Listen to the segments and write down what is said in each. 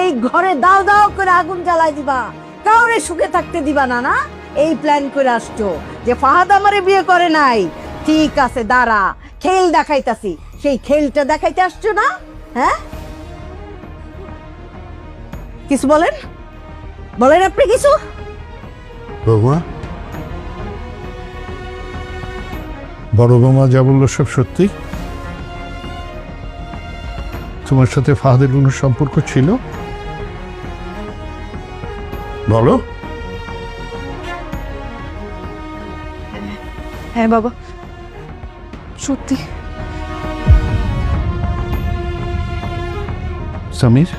এই ঘরে দাও দাও করে আগুন জ্বালাই দিবা, কাউরে সুখে থাকতে দিবা না। না এই প্ল্যান করে আসছো যে ফাহাদ আমারে বিয়ে করে নাই। ঠিক আছে, দাঁড়া, খেল দেখাইতাছি। সেই খেলটা দেখাইতে আসছো না? হ্যাঁ, কিছু বলেন, বলেন আপনি কিছু। বৌমা, বড় বৌমা যা বললো সব সত্যি? তোমার সাথে ফাহাদের কোনো সম্পর্ক ছিল? বলো। হ্যাঁ বাবা, সত্যি। সামির,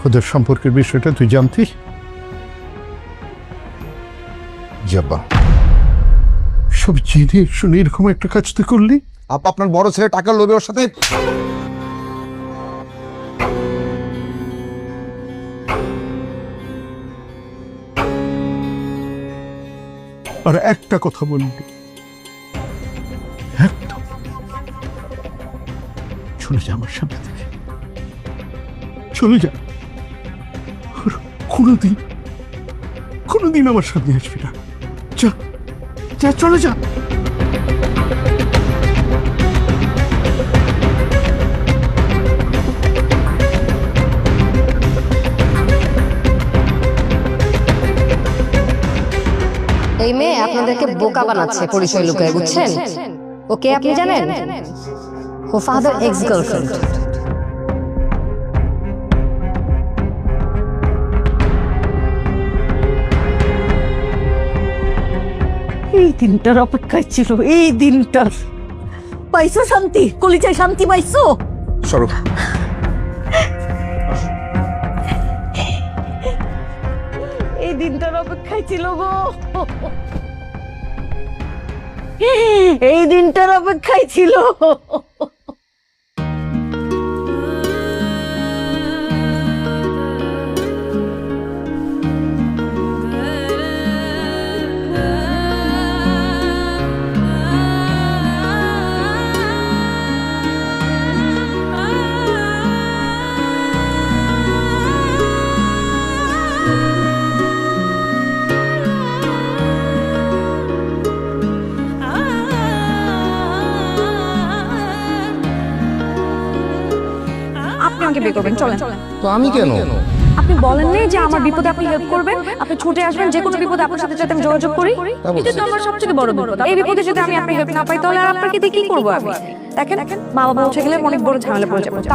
ওদের সম্পর্কের বিষয়টা তুই জানতি? জিয়াব্বা, সব জেনে শুনে এরকম একটা কাজ তুই করলি? আপা আপনার বড় ছেলে টাকার লোভে ওর সাথে। আর একটা কথা বললি, একদম চলে যা আমার সামনে থেকে, চলে যা। আর কোনোদিন আমার সামনে আসবি না। যা যা, চলে যা। এই মেয়ে আপনাদেরকে বোকা বানাচ্ছে পরিচয় লুকায়, বুঝছেন? ওকে আপনি জানেন? ও ফাহাদের এক্স গার্লফ্রেন্ড। এই দিনটার অপেক্ষায় ছিল, এই দিনটার। পাইছো শান্তি, কলিজায় শান্তি পাইছো? সরো। এই দিনটার অপেক্ষায় ছিল গো, এই দিনটার অপেক্ষায় ছিল। আপনি আমাকে বিয়ে করবেন, চলেন। তো আমি কেন? আপনি বলেন নাই যে আমার বিপদে আপনি হেল্প করবেন, আপনি ছুটে আসবেন, যে কোনো বিপদে আপনার সাথে যাতে আমি যোগাযোগ করি। এটা তো আমার সবথেকে বড় বিপদ। এই বিপদে যদি আমি আপনার হেল্প না পাই তাহলে আর আপনাকে দিয়ে কি করবো আমি? দেখেন, মা বাবা উঠে গেলে অনেক বড় ঝামেলা পড়ে যাবো। তাতে